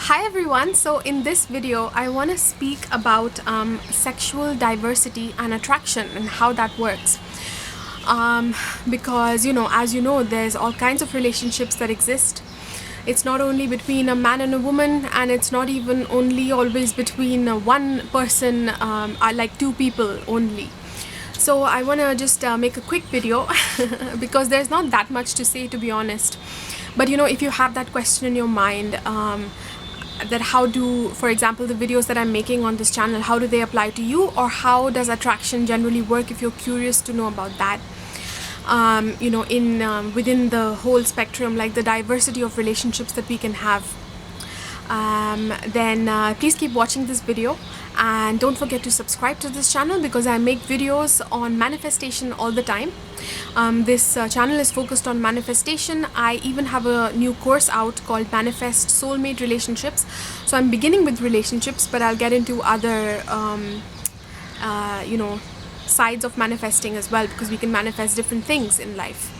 Hi everyone, so in this video I want to speak about sexual diversity and attraction and how that works. Because as you know, there's all kinds of relationships that exist. It's not only between a man and a woman, and it's not even only always between one person, like two people only. So I want to just make a quick video because there's not that much to say, to be honest. But if you have that question in your mind, that how do, for example, the videos that I'm making on this channel, how do they apply to you, or how does attraction generally work, if you're curious to know about that, within the whole spectrum, like the diversity of relationships that we can have, then please keep watching this video, and don't forget to subscribe to this channel because I make videos on manifestation all the time. This channel is focused on manifestation. I even have a new course out called Manifest Soulmate Relationships. So I'm beginning with relationships, but I'll get into other sides of manifesting as well, because we can manifest different things in life.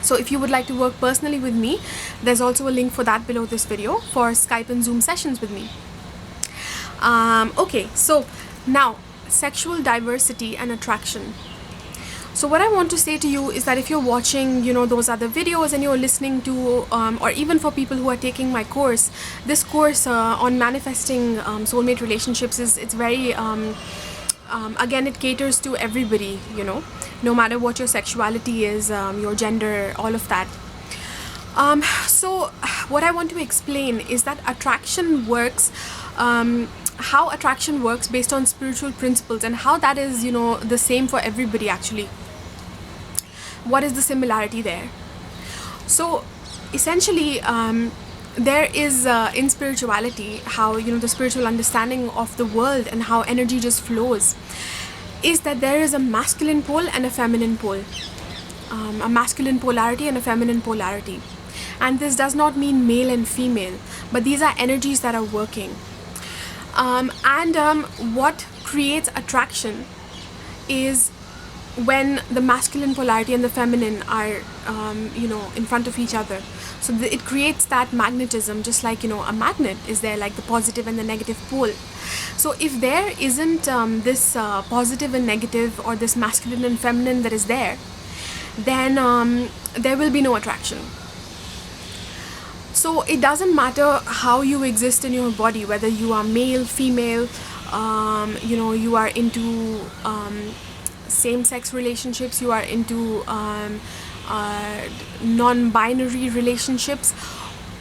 So if you would like to work personally with me, there's also a link for that below this video for Skype and Zoom sessions with me. Okay, so now sexual diversity and attraction. So what I want to say to you is that if you're watching those other videos, and you're listening to or even for people who are taking my course, this course on manifesting soulmate relationships it's very again, it caters to everybody, no matter what your sexuality is, your gender, all of that. So what I want to explain is that attraction works, how attraction works based on spiritual principles, and how that is the same for everybody actually. What is the similarity there? So essentially, there is in spirituality, how the spiritual understanding of the world and how energy just flows, is that there is a masculine pole and a feminine pole, a masculine polarity and a feminine polarity. And this does not mean male and female, but these are energies that are working. What creates attraction is when the masculine polarity and the feminine are in front of each other. So it creates that magnetism, just like a magnet is there, like the positive and the negative pole. So if there isn't this positive and negative, or this masculine and feminine that is there, then there will be no attraction. So it doesn't matter how you exist in your body, whether you are male, female, you are into same-sex relationships, you are into non-binary relationships,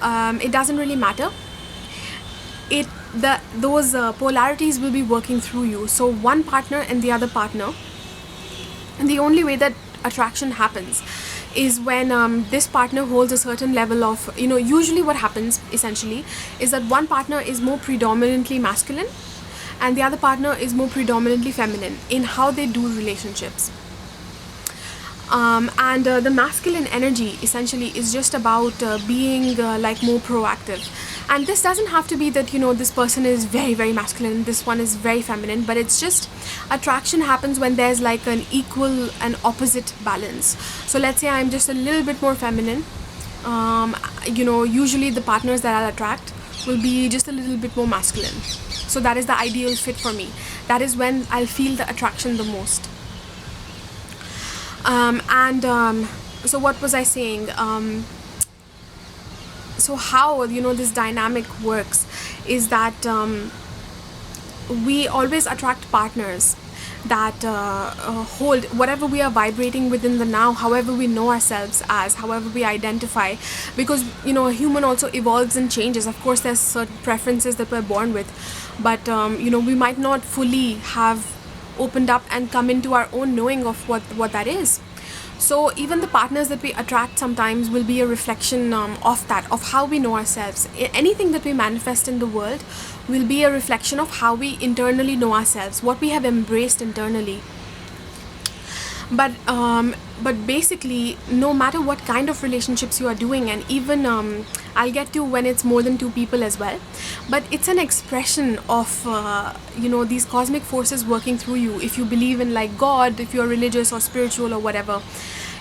it doesn't really matter. Those polarities will be working through you. So one partner and the other partner, and the only way that attraction happens is when this partner holds a certain level of, usually what happens essentially is that one partner is more predominantly masculine and the other partner is more predominantly feminine in how they do relationships. The masculine energy essentially is just about being like more proactive. And this doesn't have to be that this person is very, very masculine, this one is very feminine, but it's just attraction happens when there's like an equal and opposite balance. So let's say I'm just a little bit more feminine, usually the partners that I'll attract will be just a little bit more masculine. So that is the ideal fit for me. That is when I'll feel the attraction the most. So what was I saying? So how this dynamic works is that we always attract partners that hold whatever we are vibrating within the now, however we know ourselves as, however we identify, because a human also evolves and changes. Of course there's certain preferences that we're born with, but we might not fully have opened up and come into our own knowing of what that is. So even the partners that we attract sometimes will be a reflection of that, of how we know ourselves. Anything that we manifest in the world will be a reflection of how we internally know ourselves, what we have embraced internally. But basically, no matter what kind of relationships you are doing, and even I'll get to when it's more than two people as well, but it's an expression of these cosmic forces working through you. If you believe in like God, if you're religious or spiritual or whatever,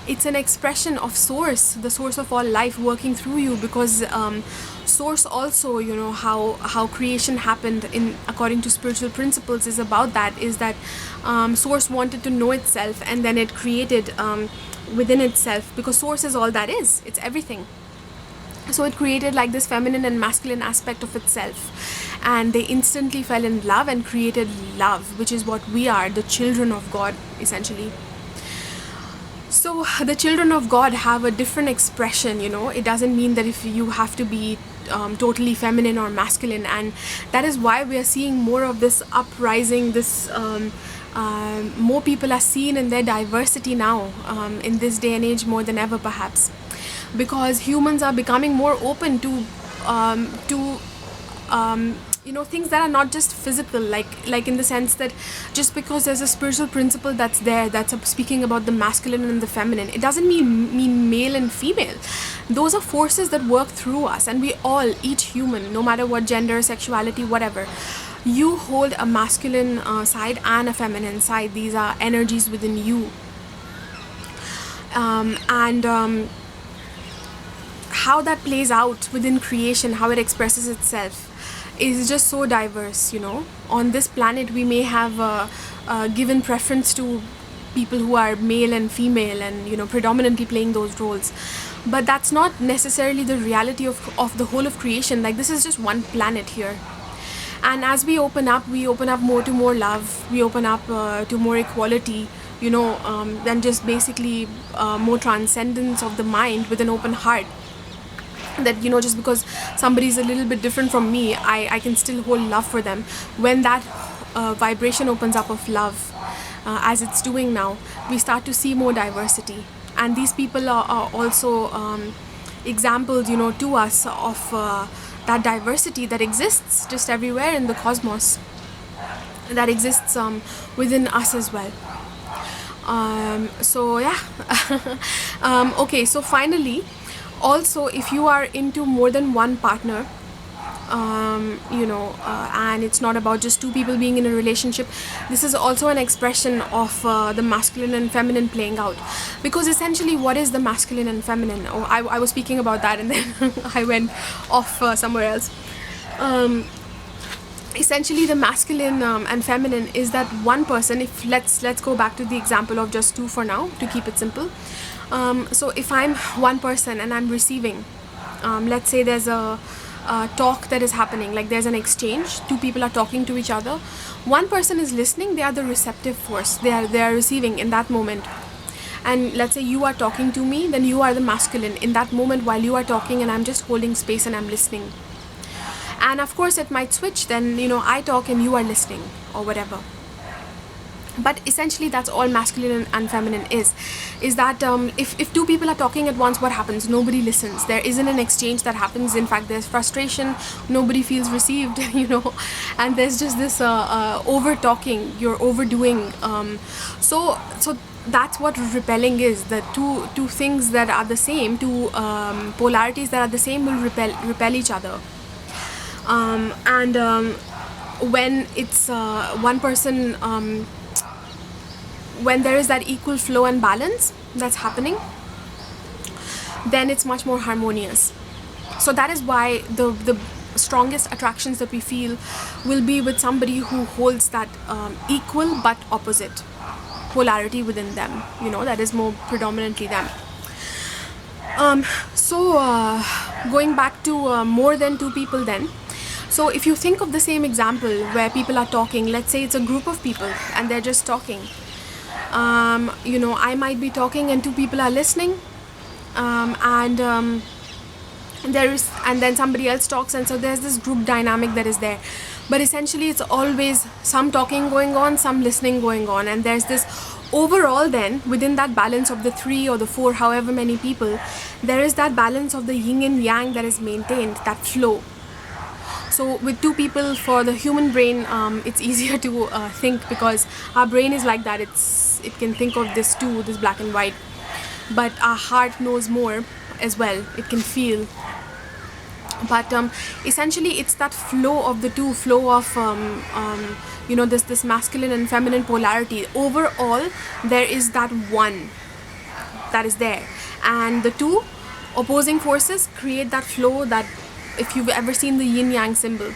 it's an expression of source, the source of all life working through you, because Source also, how creation happened in according to spiritual principles is about that, is that source wanted to know itself, and then it created within itself, because source is all that is, it's everything. So it created like this feminine and masculine aspect of itself, and they instantly fell in love and created love, which is what we are, the children of God, essentially. So the children of God have a different expression, it doesn't mean that if you have to be totally feminine or masculine, and that is why we are seeing more of this uprising, this more people are seen in their diversity now, in this day and age more than ever perhaps, because humans are becoming more open to things that are not just physical, like in the sense that just because there's a spiritual principle that's there, that's speaking about the masculine and the feminine, it doesn't mean male and female. Those are forces that work through us, and we all, each human, no matter what gender, sexuality, whatever, you hold a masculine side and a feminine side. These are energies within you, and how that plays out within creation, how it expresses itself, is just so diverse. On this planet we may have given preference to people who are male and female, and predominantly playing those roles, but that's not necessarily the reality of the whole of creation. Like, this is just one planet here, and as we open up more to more love, we open up to more equality, than just basically more transcendence of the mind with an open heart, that just because somebody is a little bit different from me, I can still hold love for them. When that vibration opens up of love, as it's doing now, we start to see more diversity, and these people are also examples to us of that diversity that exists just everywhere in the cosmos, that exists within us as well. So yeah. Okay, so finally, also, if you are into more than one partner, and it's not about just two people being in a relationship, this is also an expression of the masculine and feminine playing out, because essentially, what is the masculine and feminine? I was speaking about that, and then I went off somewhere else. Essentially, the masculine and feminine is that one person. If let's go back to the example of just two for now, to keep it simple. So if I'm one person and I'm receiving, let's say there's a talk that is happening, like there's an exchange, two people are talking to each other, one person is listening, they are the receptive force, they are receiving in that moment. And let's say you are talking to me, then you are the masculine in that moment while you are talking, and I'm just holding space and I'm listening. And of course it might switch, then I talk and you are listening, or whatever. But essentially that's all masculine and feminine is that if two people are talking at once, what happens? Nobody listens. There isn't an exchange that happens. In fact, there's frustration, nobody feels received, and there's just this over talking, you're overdoing. So that's what repelling is. The two things that are the same, two polarities that are the same, will repel each other. When it's one person, when there is that equal flow and balance that's happening, then it's much more harmonious. So that is why the strongest attractions that we feel will be with somebody who holds that equal but opposite polarity within them, that is more predominantly them. So going back to more than two people then. So if you think of the same example where people are talking, let's say it's a group of people and they're just talking. I might be talking and two people are listening, and then somebody else talks, and so there's this group dynamic that is there. But essentially it's always some talking going on, some listening going on, and there's this overall then within that balance of the three or the four, however many people, there is that balance of the yin and yang that is maintained, that flow. So with two people, for the human brain, it's easier to think, because our brain is like that. It can think of this black and white, but our heart knows more as well. It can feel. But essentially, it's that flow of the two, flow of this masculine and feminine polarity. Overall, there is that one that is there, and the two opposing forces create that flow, that if you've ever seen the yin yang symbol,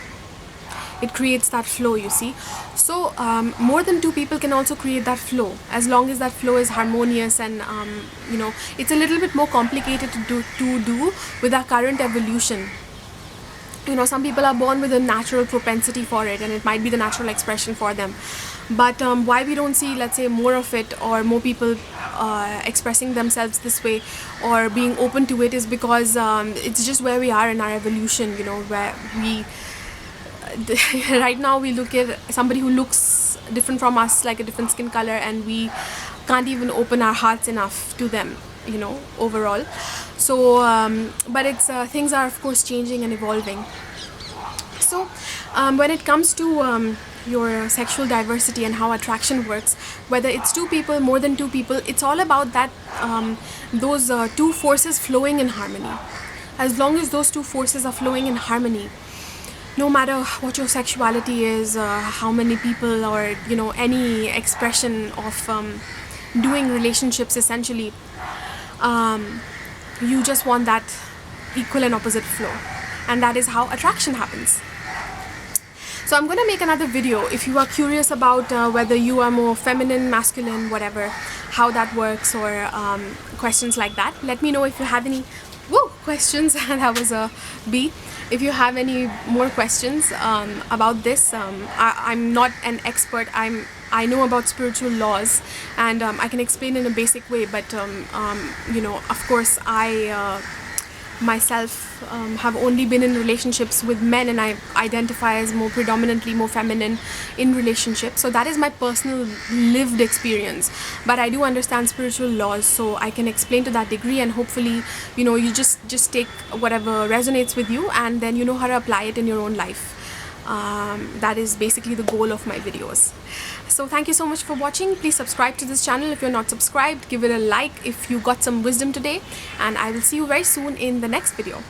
it creates that flow, you see. So more than two people can also create that flow, as long as that flow is harmonious. And you know, it's a little bit more complicated to do with our current evolution. You know, some people are born with a natural propensity for it, and it might be the natural expression for them. But why we don't see, let's say, more of it, or more people expressing themselves this way or being open to it, is because it's just where we are in our evolution, you know, where we right now we look at somebody who looks different from us, like a different skin color, and we can't even open our hearts enough to them, you know, overall. So but it's things are of course changing and evolving. So when it comes to your sexual diversity and how attraction works, whether it's two people, more than two people, it's all about that those two forces flowing in harmony. As long as those two forces are flowing in harmony, no matter what your sexuality is, how many people, or you know, any expression of doing relationships, essentially, you just want that equal and opposite flow, and that is how attraction happens. So I'm going to make another video if you are curious about whether you are more feminine, masculine, whatever, how that works, or questions like that. Let me know if you have any questions. That was a B. If you have any more questions about this, I'm not an expert. I know about spiritual laws, and I can explain in a basic way, but you know, of course, I myself have only been in relationships with men, and I identify as more predominantly more feminine in relationships. So that is my personal lived experience, but I do understand spiritual laws, so I can explain to that degree, and hopefully, you know, you just take whatever resonates with you, and then you know how to apply it in your own life. That is basically the goal of my videos. So thank you so much for watching. Please subscribe to this channel if you're not subscribed. Give it a like if you got some wisdom today, and I will see you very soon in the next video.